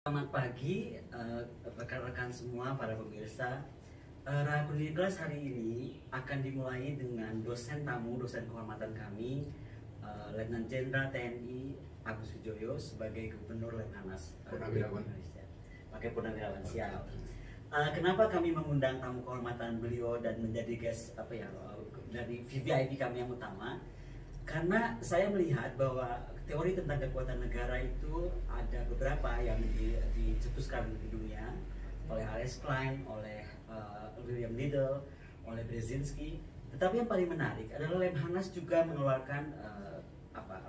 Selamat pagi rekan-rekan semua, para pemirsa. Rakuni kelas hari ini akan dimulai dengan dosen kehormatan kami, Letnan Jenderal TNI Agus Wijoyo sebagai Gubernur Lemhanas Indonesia. Pakai Purnawirawan, siap. Kenapa kami mengundang tamu kehormatan beliau dan menjadi guest dari VVIP kami yang utama? Karena saya melihat bahwa teori tentang kekuatan negara itu ada beberapa yang dicetuskan di dunia oleh Alex Klein, oleh William Liddell, oleh Brzezinski. Tetapi yang paling menarik adalah Lemhanas juga mengeluarkan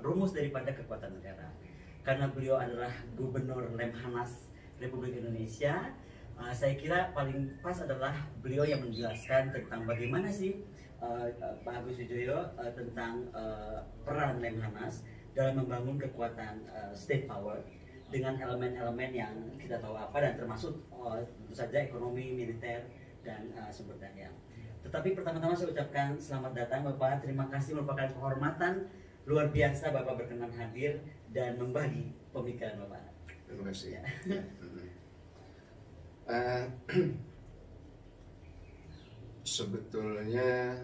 rumus daripada kekuatan negara. Karena beliau adalah Gubernur Lemhanas Republik Indonesia, saya kira paling pas adalah beliau yang menjelaskan tentang bagaimana sih Pak Agus Wijoyo tentang peran Lemhanas dalam membangun kekuatan state power dengan elemen-elemen yang kita tahu apa, dan termasuk tentu saja ekonomi, militer, dan sumber daya. Tetapi pertama-tama saya ucapkan selamat datang Bapak. Terima kasih, merupakan kehormatan luar biasa Bapak berkenan hadir dan membagi pemikiran Bapak. Terima kasih. Ya. Sebetulnya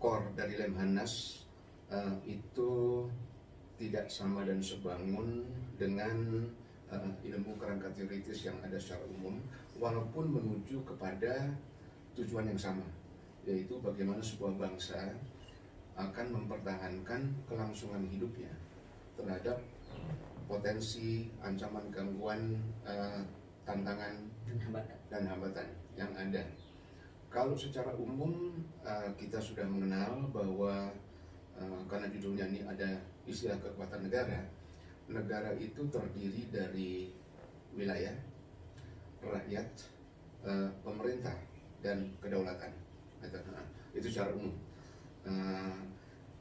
core dari Lemhanas itu tidak sama dan sebangun dengan ilmu kerangka teoritis yang ada secara umum, walaupun menuju kepada tujuan yang sama, yaitu bagaimana sebuah bangsa akan mempertahankan kelangsungan hidupnya terhadap potensi, ancaman, gangguan, tantangan dan hambatan yang ada. Kalau secara umum kita sudah mengenal bahwa karena judulnya ini ada istilah kekuatan negara, negara itu terdiri dari wilayah, rakyat, pemerintah, dan kedaulatan. Itu secara umum.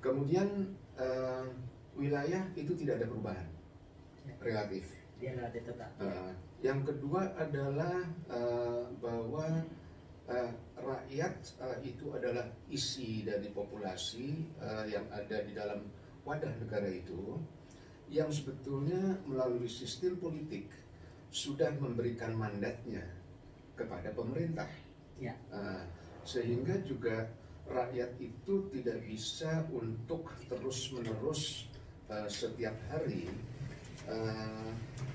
Kemudian wilayah itu tidak ada perubahan, relatif. Dia relatif tetap. Yang kedua adalah bahwa rakyat itu adalah isi dari populasi yang ada di dalam wadah negara itu, yang sebetulnya melalui sistem politik sudah memberikan mandatnya kepada pemerintah. Ya. Sehingga juga rakyat itu tidak bisa untuk terus-menerus setiap hari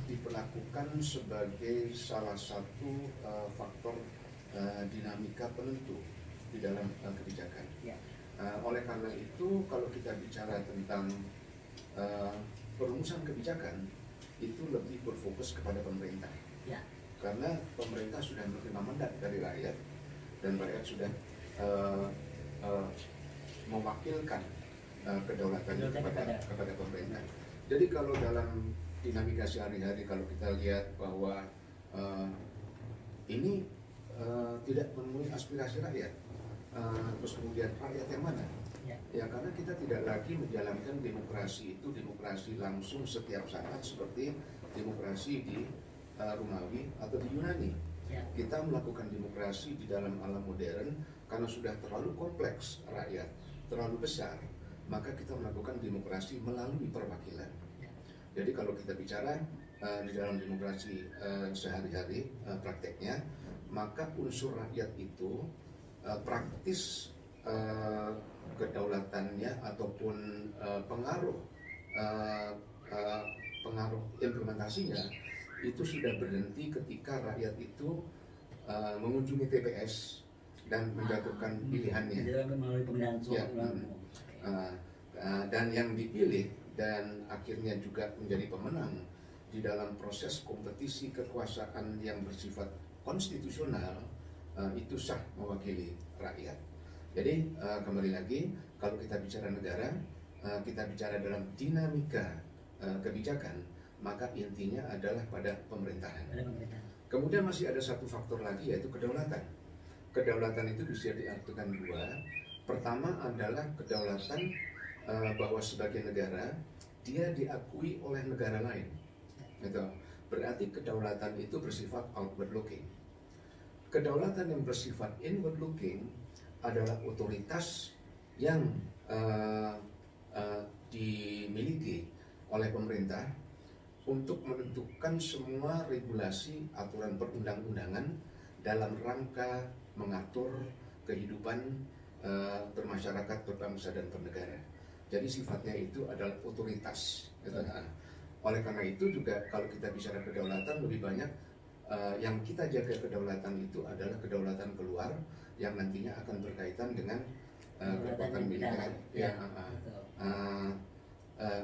diperlakukan sebagai salah satu faktor dinamika penentu di dalam kebijakan. Ya. Oleh karena itu, kalau kita bicara tentang perumusan kebijakan, itu lebih berfokus kepada pemerintah. Ya. Karena pemerintah sudah menerima mandat dari rakyat, dan rakyat sudah mewakilkan kedaulatannya kepada pemerintah. Jadi kalau dalam dinamika sehari-hari, kalau kita lihat bahwa ini tidak memenuhi aspirasi rakyat, terus kemudian rakyat yang mana? Ya, karena kita tidak lagi menjalankan demokrasi itu demokrasi langsung setiap saat seperti demokrasi di Romawi atau di Yunani. Kita melakukan demokrasi di dalam alam modern karena sudah terlalu kompleks rakyat, terlalu besar, maka kita melakukan demokrasi melalui perwakilan. Jadi kalau kita bicara di dalam demokrasi sehari-hari prakteknya, maka unsur rakyat itu praktis kedaulatannya ataupun pengaruh implementasinya itu sudah berhenti ketika rakyat itu mengunjungi TPS dan menjatuhkan pilihannya. Melalui pemilihan Dan yang dipilih dan akhirnya juga menjadi pemenang di dalam proses kompetisi kekuasaan yang bersifat konstitusional itu sah mewakili rakyat. Jadi kembali lagi, kalau kita bicara negara, kita bicara dalam dinamika kebijakan, maka intinya adalah pada pemerintahan. Kemudian masih ada satu faktor lagi, yaitu kedaulatan. Kedaulatan itu bisa diartikan dua. Pertama adalah kedaulatan bahwa sebagai negara dia diakui oleh negara lain. Gitu. Berarti kedaulatan itu bersifat outward looking. Kedaulatan yang bersifat inward looking adalah otoritas yang dimiliki oleh pemerintah untuk menentukan semua regulasi aturan perundang-undangan dalam rangka mengatur kehidupan bermasyarakat, berbangsa dan bernegara. Jadi sifatnya itu adalah otoritas. Gitu. Oleh karena itu juga kalau kita bicara kedaulatan, lebih banyak yang kita jaga kedaulatan itu adalah kedaulatan keluar yang nantinya akan berkaitan dengan kekuatan militer. Ya,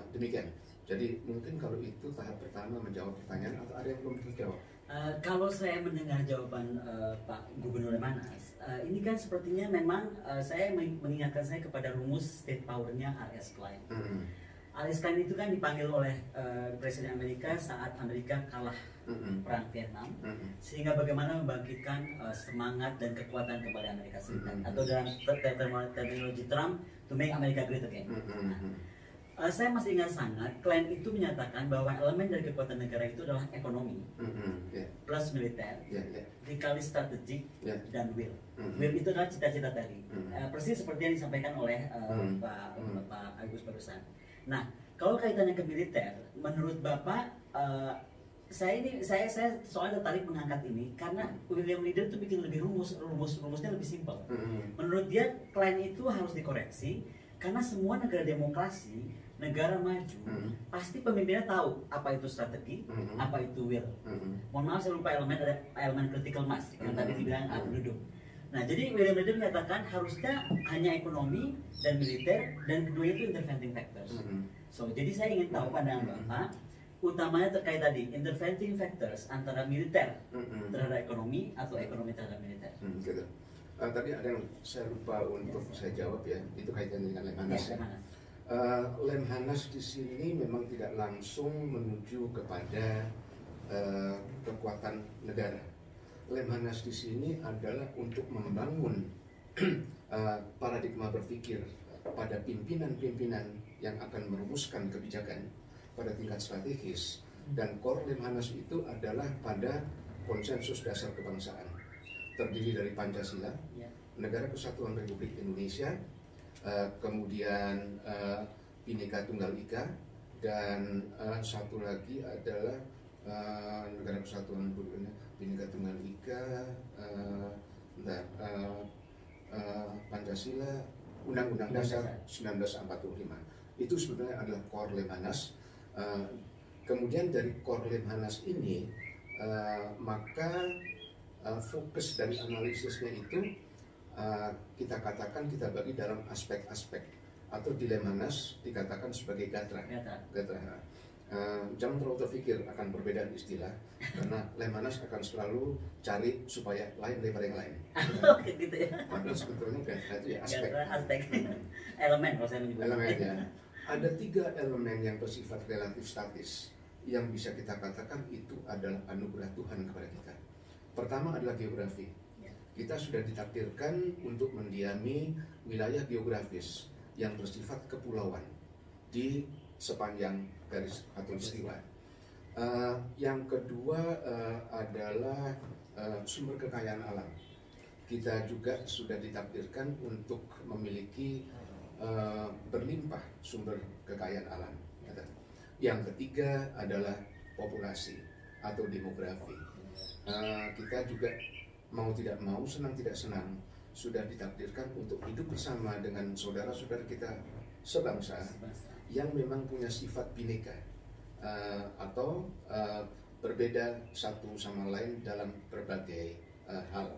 demikian. Jadi mungkin kalau itu tahap pertama menjawab pertanyaan, atau ada yang belum terjawab? Kalau saya mendengar jawaban Pak Gubernur Lemhanas, ini kan sepertinya memang saya mengingatkan saya kepada rumus state power-nya R.S. Klein. R.S. Klein itu kan dipanggil oleh Presiden Amerika saat Amerika kalah perang Vietnam, sehingga bagaimana membangkitkan semangat dan kekuatan kepada Amerika Serikat, atau dalam terminologi Trump, to make America great again. Saya masih ingat sangat, Klein itu menyatakan bahwa elemen dari kekuatan negara itu adalah ekonomi, plus militer, dikali strategik, dan will. Will itu adalah cita-cita tadi, persis seperti yang disampaikan oleh Pak Agus barusan. Nah, kalau kaitannya ke militer, menurut Bapak, saya soalnya tertarik mengangkat ini karena William Leader itu bikin lebih rumusnya lebih simpel. Menurut dia, Klein itu harus dikoreksi karena semua negara demokrasi, negara maju, pasti pemimpinnya tahu apa itu strategi, apa itu will. Mohon maaf saya lupa ada elemen critical mass yang tadi dibilang penduduk. Nah, jadi William Leader menyatakan harusnya hanya ekonomi dan militer, dan keduanya itu interventing factors. So, jadi saya ingin tahu pandangan Bapak, utamanya terkait tadi interventing factors antara militer terhadap ekonomi atau ekonomi terhadap militer. Gitu. Tadi ada yang saya lupa untuk saya jawab ya, itu kaitannya dengan Lemhanas. Lemhanas di sini memang tidak langsung menuju kepada kekuatan negara. Lemhanas di sini adalah untuk membangun paradigma berpikir pada pimpinan-pimpinan yang akan merumuskan kebijakan pada tingkat strategis, dan core Lemhanas itu adalah pada konsensus dasar kebangsaan terdiri dari Pancasila, Negara Kesatuan Republik Indonesia, kemudian Bhinneka Tunggal Ika, dan satu lagi adalah Negara Kesatuan Republik Bhinneka Tunggal Ika, Pancasila, Undang-Undang Dasar 1945. Itu sebenarnya adalah core Lemhanas. Kemudian dari core Lemhanas ini, maka fokus dari analisisnya itu kita katakan kita bagi dalam aspek-aspek, atau di Lemhanas dikatakan sebagai gatra. Jangan terlalu terpikir akan perbedaan istilah, karena Lemhanas akan selalu cari supaya lain daripada yang lain. Gitu ya. Padahal sebetulnya gatra itu ya aspek. Elemen kalau saya menyebut. Elemennya. Ada 3 elemen yang bersifat relatif statis yang bisa kita katakan itu adalah anugerah Tuhan kepada kita. Pertama adalah geografi. Kita sudah ditakdirkan untuk mendiami wilayah geografis yang bersifat kepulauan di sepanjang garis khatulistiwa. Yang kedua adalah sumber kekayaan alam. Kita juga sudah ditakdirkan untuk memiliki berlimpah sumber kekayaan alam. Yang ketiga adalah populasi atau demografi. Kita juga mau tidak mau, senang tidak senang, sudah ditakdirkan untuk hidup bersama dengan saudara-saudara kita sebangsa yang memang punya sifat bineka atau berbeda satu sama lain dalam berbagai hal.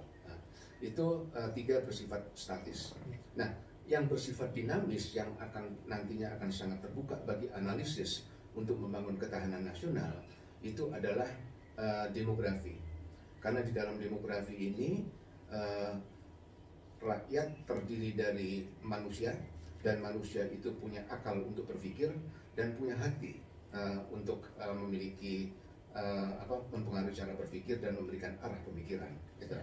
Itu 3 bersifat statis. Nah, yang bersifat dinamis yang akan nantinya akan sangat terbuka bagi analisis untuk membangun ketahanan nasional itu adalah demografi. Karena di dalam demografi ini rakyat terdiri dari manusia, dan manusia itu punya akal untuk berpikir dan punya hati untuk memiliki mempengaruhi cara berpikir dan memberikan arah pemikiran. Gitu.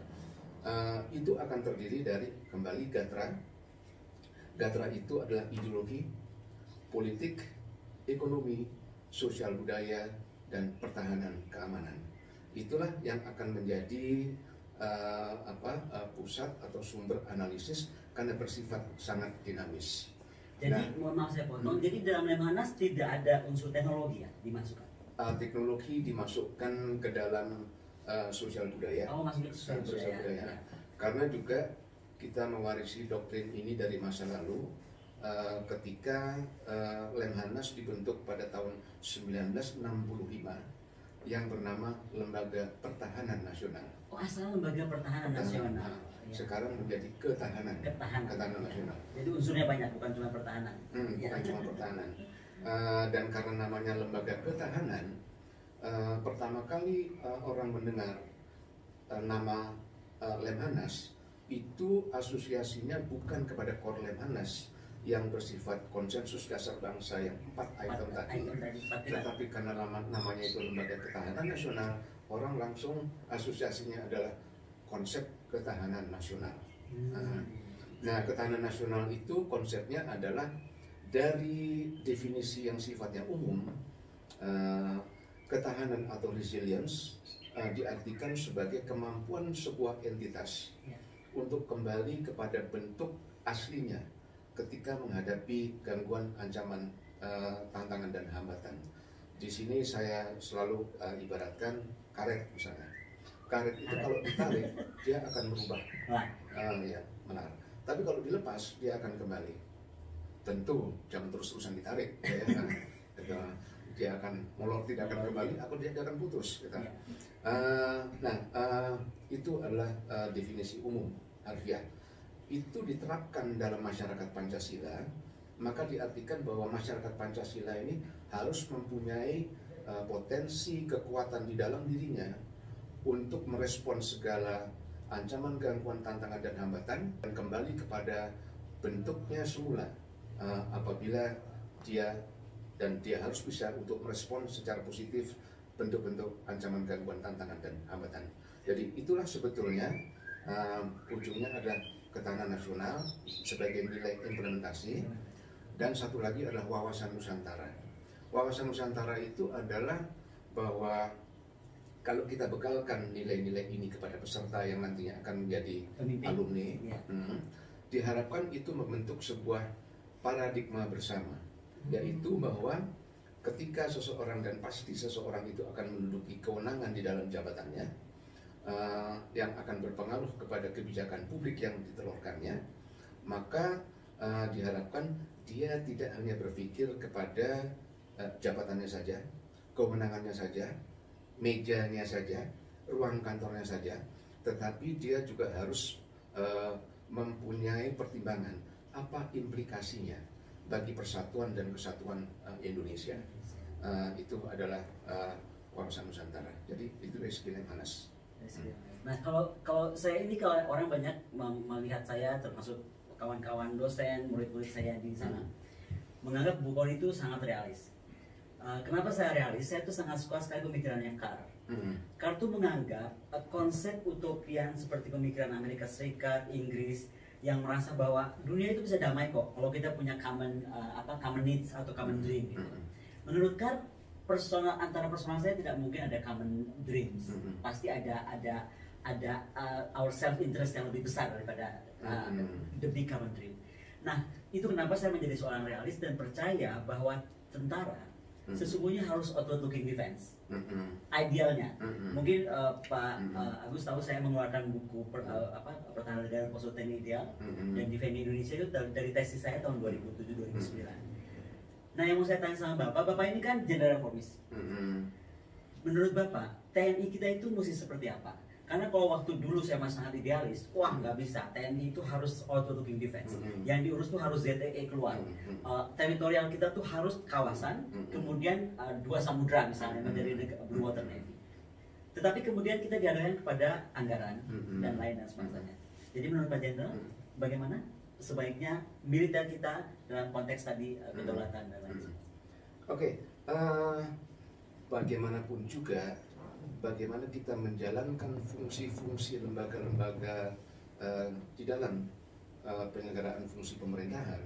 Itu akan terdiri dari kembali gatra. Gatra itu adalah ideologi, politik, ekonomi, sosial budaya, dan pertahanan keamanan. Itulah yang akan menjadi pusat atau sumber analisis karena bersifat sangat dinamis. Jadi mohon maaf saya potong. Jadi dalam Lemhanas tidak ada unsur teknologi ya dimasukkan? teknologi dimasukkan ke dalam sosial budaya. Oh, masuk ke sosial budaya. Ya. Karena juga kita mewarisi doktrin ini dari masa lalu ketika Lemhanas dibentuk pada tahun 1965 yang bernama Lembaga Pertahanan Nasional. Oh, asalnya Lembaga Pertahanan Nasional. Sekarang menjadi Ketahanan Nasional. Jadi unsurnya banyak, bukan cuma pertahanan. Bukan cuma pertahanan. Dan karena namanya Lembaga Ketahanan, pertama kali orang mendengar nama Lemhanas itu asosiasinya bukan kepada Kor Lemhanas yang bersifat konsensus dasar bangsa yang 4 item tadi, tetapi karena namanya itu Lembaga Ketahanan Nasional, orang langsung asosiasinya adalah konsep ketahanan nasional. Nah, ketahanan nasional itu konsepnya adalah dari definisi yang sifatnya umum, ketahanan atau resilience diartikan sebagai kemampuan sebuah entitas untuk kembali kepada bentuk aslinya ketika menghadapi gangguan, ancaman, tantangan dan hambatan. Di sini saya selalu ibaratkan karet misalnya. Karet itu kalau ditarik dia akan berubah, ya, menar. Tapi kalau dilepas dia akan kembali. Tentu jangan terus-terusan ditarik, ya. Dia akan molor, tidak akan kembali, atau dia akan putus. Gitu. Itu adalah definisi umum harfiah. Itu diterapkan dalam masyarakat Pancasila, maka diartikan bahwa masyarakat Pancasila ini harus mempunyai potensi kekuatan di dalam dirinya untuk merespon segala ancaman, gangguan, tantangan dan hambatan dan kembali kepada bentuknya semula apabila dia harus bisa untuk merespon secara positif bentuk-bentuk ancaman, gangguan, tantangan dan hambatan. Jadi itulah sebetulnya ujungnya adalah ketahanan nasional sebagai nilai implementasi, dan satu lagi adalah wawasan Nusantara. Wawasan Nusantara itu adalah bahwa kalau kita bekalkan nilai-nilai ini kepada peserta yang nantinya akan menjadi alumni, diharapkan itu membentuk sebuah paradigma bersama, yaitu bahwa ketika seseorang, dan pasti seseorang itu akan menduduki kewenangan di dalam jabatannya, yang akan berpengaruh kepada kebijakan publik yang ditelurkannya, maka diharapkan dia tidak hanya berpikir kepada jabatannya saja, kewenangannya saja, mejanya saja, ruang kantornya saja, tetapi dia juga harus mempunyai pertimbangan apa implikasinya bagi persatuan dan kesatuan Indonesia. Itu adalah wawasan Nusantara. Jadi itu dari segi Lemhanas. Nah, kalau saya ini, kalau orang banyak melihat saya, termasuk kawan-kawan dosen, murid-murid saya di sana, menganggap Bu Kor itu sangat realis. Kenapa saya realis? Saya tuh sangat suka sekali pemikirannya Carr. Carr tuh menganggap konsep utopian seperti pemikiran Amerika Serikat, Inggris, yang merasa bahwa dunia itu bisa damai kok kalau kita punya common needs atau common dream. Gitu. Menurut Carr, antara personal saya tidak mungkin ada common dreams. Pasti ada our self interest yang lebih besar daripada the big common dream. Nah, itu kenapa saya menjadi seorang realis dan percaya bahwa tentara sesungguhnya harus outward looking defense. Idealnya. Mungkin Pak Agus tahu saya mengeluarkan buku Pertahanan Negara Konsultan Ideal dan Defend Indonesia itu dari tesis saya tahun 2007-2009. Nah, yang mau saya tanya sama Bapak ini kan jenderal reformis. Menurut Bapak, TNI kita itu mesti seperti apa? Karena kalau waktu dulu saya masih sangat idealis, wah nggak bisa, TNI itu harus outward looking defense. Yang diurus tuh harus ZEE keluar. Teritorial kita tuh harus kawasan, kemudian 2 samudra misalnya menjadi Blue Water Navy. Tetapi kemudian kita dihadapkan kepada anggaran dan lain dan sebagainya. Jadi menurut Pak Jenderal, bagaimana sebaiknya militer kita dalam konteks tadi kedaulatan dan lain sebagainya? Oke, bagaimanapun juga, bagaimana kita menjalankan fungsi-fungsi lembaga-lembaga di dalam penyelenggaraan fungsi pemerintahan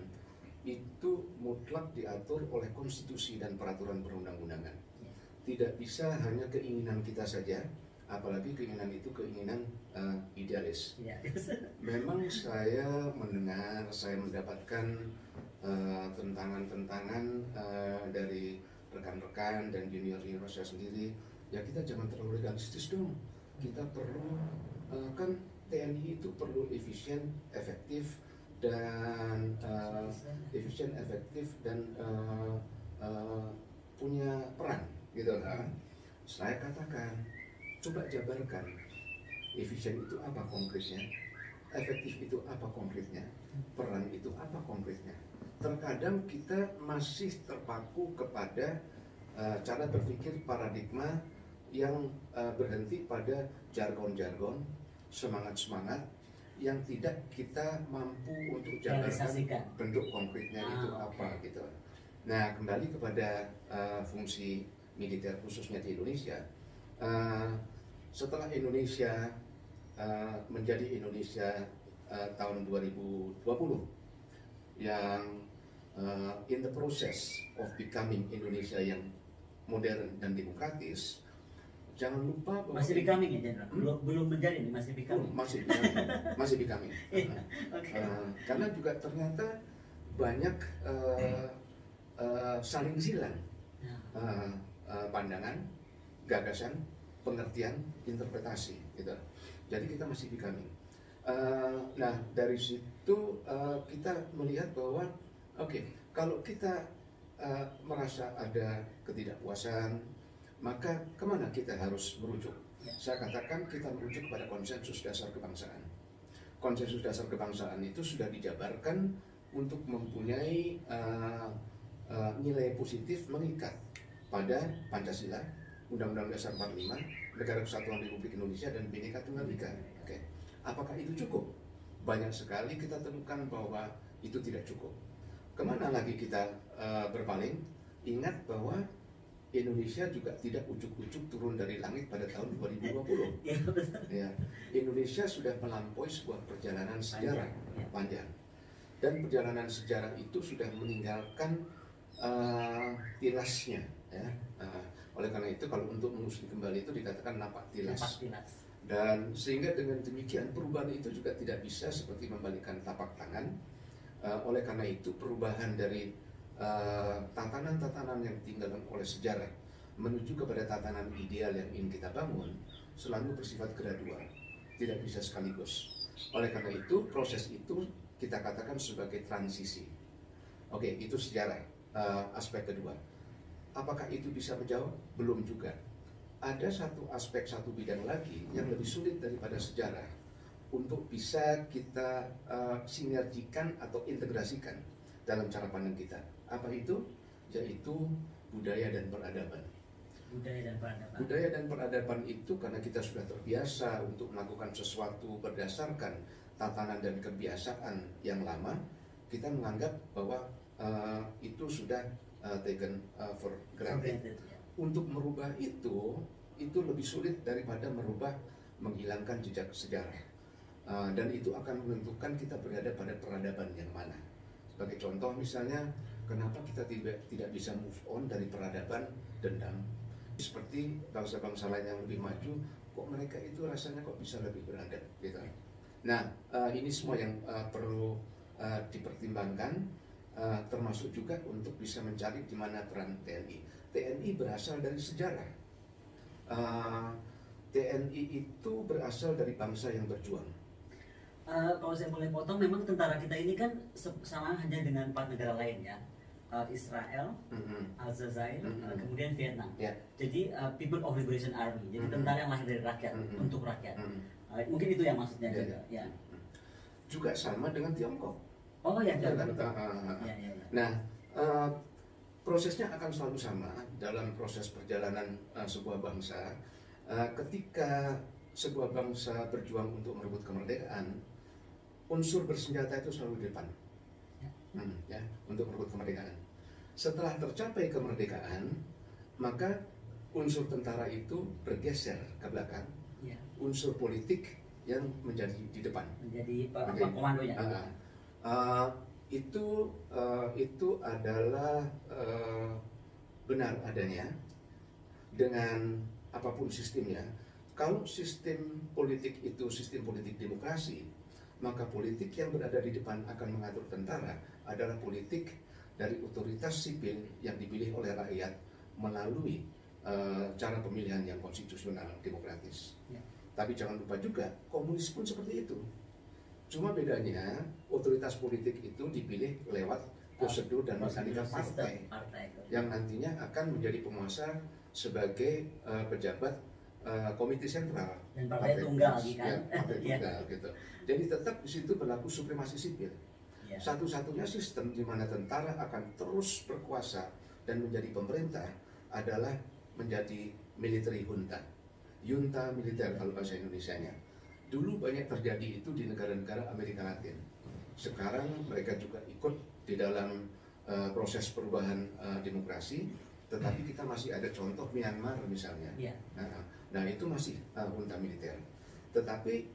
itu mutlak diatur oleh konstitusi dan peraturan perundang-undangan. Tidak bisa hanya keinginan kita saja, apalagi keinginan itu keinginan idealis. Memang saya mendengar, saya mendapatkan tentangan-tentangan dari rekan-rekan dan junior-junior saya sendiri, ya kita jangan terlalu legalistis dong. Kita perlu kan TNI itu perlu efisien, efektif dan punya peran gitu lah. Saya katakan, coba jabarkan efisien itu apa konkretnya, efektif itu apa konkretnya, peran itu apa konkretnya. Terkadang kita masih terpaku kepada cara berpikir paradigma yang berhenti pada jargon-jargon, semangat-semangat yang tidak kita mampu untuk jabarkan bentuk konkretnya itu apa gitu. Nah, kembali kepada fungsi militer khususnya di Indonesia. Setelah Indonesia menjadi Indonesia tahun 2020 yang in the process of becoming Indonesia yang modern dan demokratis, jangan lupa bahwa masih becoming ya Jenderal? Belum menjadi, masih becoming. Masih becoming. Karena juga ternyata banyak saling silang pandangan, gagasan, pengertian, interpretasi gitu. Jadi kita masih becoming. Nah, dari situ kita melihat bahwa kalau kita merasa ada ketidakpuasan, maka kemana kita harus merujuk? Saya katakan kita merujuk kepada konsensus dasar kebangsaan. Konsensus dasar kebangsaan itu sudah dijabarkan untuk mempunyai nilai positif mengikat pada Pancasila, Undang-Undang Dasar 45, Negara Kesatuan Republik Indonesia dan Bhinneka Tunggal Ika. Apakah itu cukup? Banyak sekali kita temukan bahwa itu tidak cukup. Kemana lagi kita berpaling? Ingat bahwa Indonesia juga tidak ujuk-ujuk turun dari langit pada tahun 2020. Ya, Indonesia sudah melampaui sebuah perjalanan sejarah panjang. Dan perjalanan sejarah itu sudah meninggalkan tilasnya. Ya. Oleh karena itu, kalau untuk mengusung kembali itu dikatakan napak tilas. Dan sehingga dengan demikian perubahan itu juga tidak bisa seperti membalikkan tapak tangan. Oleh karena itu perubahan dari tatanan-tatanan yang ditinggalkan oleh sejarah menuju kepada tatanan ideal yang ingin kita bangun selalu bersifat gradual, tidak bisa sekaligus. Oleh karena itu proses itu kita katakan sebagai transisi. Itu sejarah, aspek kedua. Apakah itu bisa menjawab? Belum juga. Ada satu aspek, satu bidang lagi yang lebih sulit daripada sejarah untuk bisa kita sinergikan atau integrasikan dalam cara pandang kita. Apa itu? Yaitu budaya dan peradaban. Budaya dan peradaban itu karena kita sudah terbiasa untuk melakukan sesuatu berdasarkan tatanan dan kebiasaan yang lama, kita menganggap bahwa itu sudah taken for granted. Untuk merubah itu lebih sulit daripada menghilangkan jejak sejarah. Dan itu akan menentukan kita berada pada peradaban yang mana. Sebagai contoh misalnya, kenapa kita tidak bisa move on dari peradaban dendam? Seperti bangsa-bangsa lain yang lebih maju, kok mereka itu rasanya kok bisa lebih beradab gitu. Nah, ini semua yang perlu dipertimbangkan, termasuk juga untuk bisa mencari di mana peran TNI. TNI berasal dari sejarah. TNI itu berasal dari bangsa yang berjuang. Kalau saya boleh potong, memang tentara kita ini kan sama hanya dengan 4 negara lain ya. Israel, Aljazair, kemudian Vietnam. Jadi People of Liberation Army, jadi tentara yang lahir dari rakyat, untuk rakyat. Mungkin itu yang maksudnya juga. Ya. Juga sama dengan Tiongkok. Nah, prosesnya akan selalu sama dalam proses perjalanan sebuah bangsa. Ketika sebuah bangsa berjuang untuk merebut kemerdekaan, unsur bersenjata itu selalu di depan. Untuk merebut kemerdekaan. Setelah tercapai kemerdekaan, maka unsur tentara itu bergeser ke belakang. Unsur politik yang menjadi di depan. Menjadi komandonya. Itu adalah benar adanya dengan apapun sistemnya. Kalau sistem politik itu sistem politik demokrasi, maka politik yang berada di depan akan mengatur tentara adalah politik dari otoritas sipil yang dipilih oleh rakyat melalui cara pemilihan yang konstitusional demokratis. Ya. Tapi jangan lupa juga komunis pun seperti itu. Cuma bedanya otoritas politik itu dipilih lewat prosedur dan mekanika partai yang nantinya akan menjadi penguasa sebagai pejabat komite sentral dan partai tunggal kan? Ya, partai tunggal gitu. Jadi tetap di situ berlaku supremasi sipil. Ya. Satu-satunya sistem di mana tentara akan terus berkuasa dan menjadi pemerintah adalah menjadi military junta militer kalau bahasa Indonesianya. Dulu banyak terjadi itu di negara-negara Amerika Latin. Sekarang mereka juga ikut di dalam proses perubahan demokrasi, tetapi kita masih ada contoh Myanmar misalnya. Yeah. Nah itu masih junta militer. Tetapi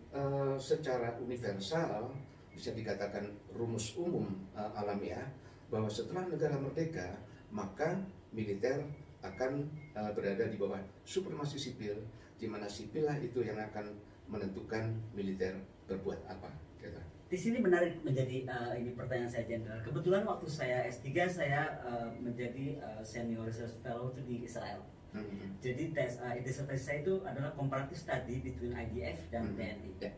secara universal bisa dikatakan rumus umum alamiah bahwa setelah negara merdeka maka militer akan berada di bawah supremasi sipil, di mana sipil lah itu yang akan menentukan militer berbuat apa. Gitu. Di sini menarik menjadi ini pertanyaan saya Jenderal. Kebetulan waktu saya S3 saya menjadi senior research fellow itu di Israel. Jadi disertasi saya itu adalah comparative study between IDF dan TNI.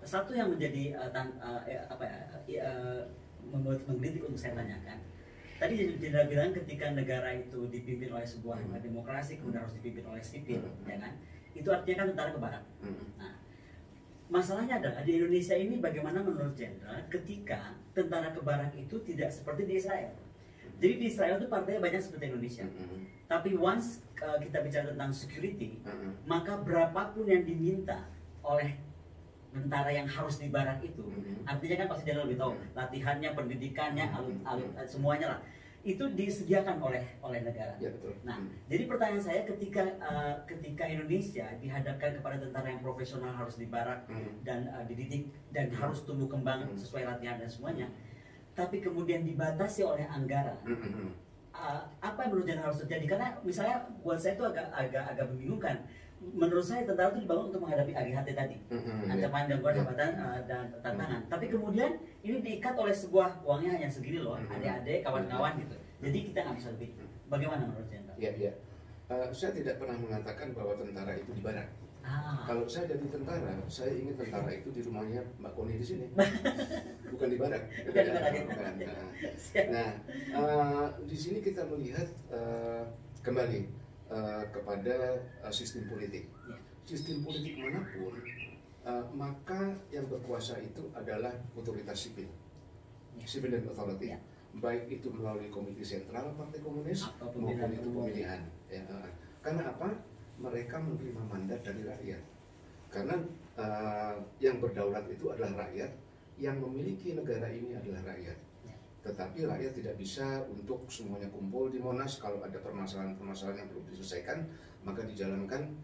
Satu yang menjadi membuat menggelitik untuk saya tanyakan. Tadi Jenderal bilang ketika negara itu dipimpin oleh sebuah demokrasi kemudian harus dipimpin oleh sipil, ya kan? Itu artinya kan tentara ke barat. Nah, masalahnya adalah di Indonesia ini bagaimana menurut Jenderal ketika tentara ke barat itu tidak seperti di Israel. Jadi di Israel itu partainya banyak seperti Indonesia. Tapi once kita bicara tentang security, maka berapapun yang diminta oleh tentara yang harus di barat itu, artinya kan pasti Jenderal lebih tahu latihannya, pendidikannya, semuanya lah. Itu disediakan oleh negara. Ya, betul. Nah, jadi pertanyaan saya ketika Indonesia dihadapkan kepada tentara yang profesional harus dibarak dan dididik dan harus tumbuh kembang sesuai latihan dan semuanya, tapi kemudian dibatasi oleh anggaran, apa yang menurut Jenderal harus terjadi? Karena misalnya buat saya itu agak membingungkan. Menurut saya tentara itu dibangun untuk menghadapi AGHT tadi, ancaman gangguan hambatan dan tantangan. Tapi kemudian ini diikat oleh sebuah uangnya hanya segini loh, adik-adik, kawan-kawan gitu. Jadi kita nggak bisa lebih. Bagaimana menurut Jenderal? Iya. Saya tidak pernah mengatakan bahwa tentara itu di barak. Kalau saya jadi tentara, saya ingin tentara itu di rumahnya Mbak Koni di sini, bukan di barak. Bukan. Nah, di sini kita melihat kembali kepada sistem politik. Sistem politik manapun, maka yang berkuasa itu adalah otoritas sipil, civilian authority. Baik itu melalui komite sentral Partai Komunis maupun itu pemilihan. Ya. Karena apa? Mereka menerima mandat dari rakyat. Karena yang berdaulat itu adalah rakyat, yang memiliki negara ini adalah rakyat. Tetapi rakyat tidak bisa untuk semuanya kumpul di Monas. Kalau ada permasalahan-permasalahan yang perlu diselesaikan, maka dijalankan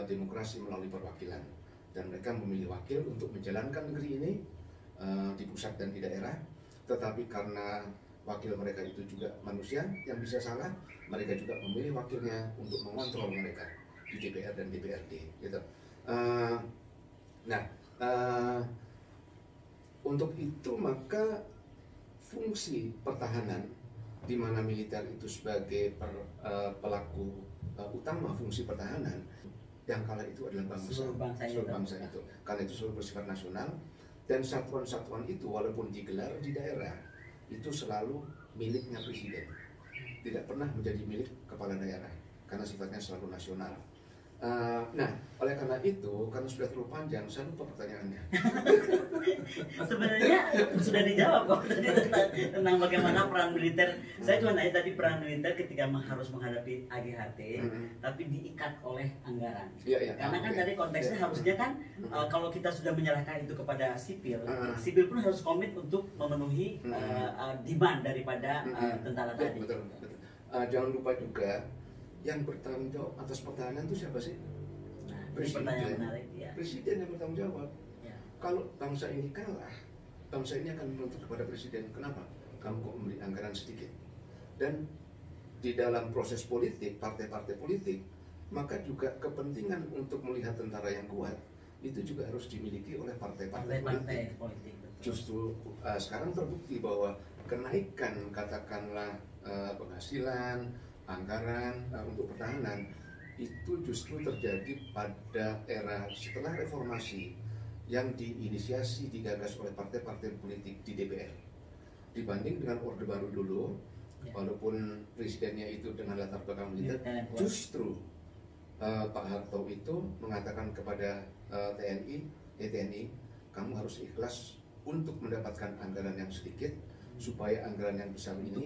demokrasi melalui perwakilan. Dan mereka memilih wakil untuk menjalankan negeri ini di pusat dan di daerah. Tetapi karena wakil mereka itu juga manusia yang bisa salah, mereka juga memilih wakilnya untuk mengontrol mereka di DPR dan DPRD. Gitu. Untuk itu maka fungsi pertahanan, di mana militer itu sebagai pelaku utama fungsi pertahanan, yang kala itu adalah seluruh bangsa itu. Karena itu selalu bersifat nasional, dan satuan-satuan itu walaupun digelar di daerah itu selalu miliknya presiden, tidak pernah menjadi milik kepala daerah karena sifatnya selalu nasional. Oleh karena itu, karena sudah terlalu panjang, saya lupa pertanyaannya. Sebenarnya sudah dijawab kok tadi tentang bagaimana peran militer. Saya cuma nanya tadi peran militer ketika harus menghadapi AGHT, tapi diikat oleh anggaran. Karena kan tadi konteksnya harusnya kan kalau kita sudah menyerahkan itu kepada sipil, sipil pun harus komit untuk memenuhi demand daripada tentara tadi. Betul. Jangan lupa juga, yang bertanggung jawab atas pertahanan itu siapa sih? Presiden. Menarik, ya. Presiden yang bertanggung jawab. Ya. Kalau bangsa ini kalah, bangsa ini akan menuntut kepada presiden. Kenapa? Kamu kok memberi anggaran sedikit? Dan di dalam proses politik, partai-partai politik, maka juga kepentingan untuk melihat tentara yang kuat itu juga harus dimiliki oleh partai-partai politik. Justru sekarang terbukti bahwa kenaikan katakanlah penghasilan, anggaran untuk pertahanan itu justru terjadi pada era setelah reformasi yang diinisiasi, digagas oleh partai-partai politik di DPR, dibanding dengan Orde Baru dulu. Walaupun presidennya itu dengan latar belakang militer, justru Pak Harto itu mengatakan kepada TNI, kamu harus ikhlas untuk mendapatkan anggaran yang sedikit supaya anggaran yang besar ini untuk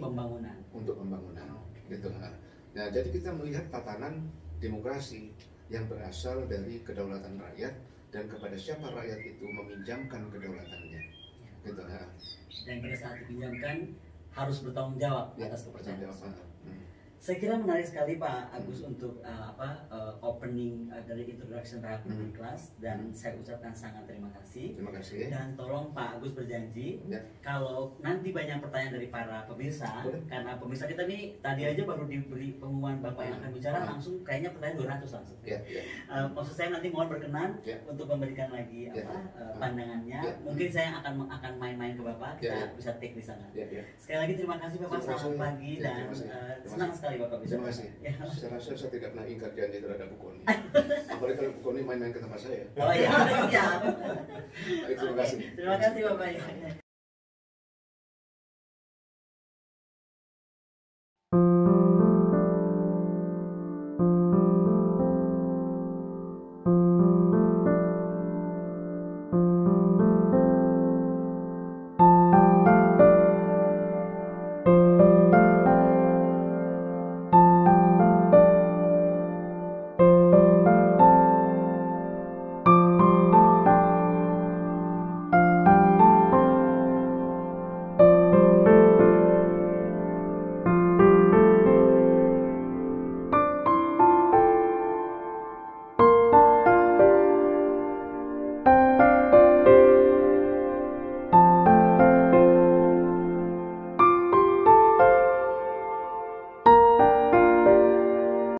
pembangunan, gitu. Nah, jadi kita melihat tatanan demokrasi yang berasal dari kedaulatan rakyat dan kepada siapa rakyat itu meminjamkan kedaulatannya, gitu. Dan pada saat dipinjamkan harus bertanggung jawab atas kepercayaan. Saya kira menarik sekali Pak Agus untuk opening dari introduction Rakuni Kelas, dan saya ucapkan sangat terima kasih. Terima kasih. Dan tolong Pak Agus berjanji kalau nanti banyak pertanyaan dari para pemirsa, karena pemirsa kita nih tadi aja baru diberi pengumuman Bapak yang akan bicara, langsung kayaknya pertanyaan 200 langsung. Maksud saya nanti mohon berkenan untuk memberikan lagi pandangannya. Mungkin saya akan main-main ke Bapak, kita bisa take di sana. Sekali lagi terima kasih Bapak, selamat pagi dan senang sekali Bapak bisa. Terima kasih. Saya rasa saya tidak pernah ingkar janji terhadap Bu Koni. Apalagi kalau Bu Koni main-main ke tempat saya. Oh iya, siap. Baik, terima kasih. Terima kasih Bapak.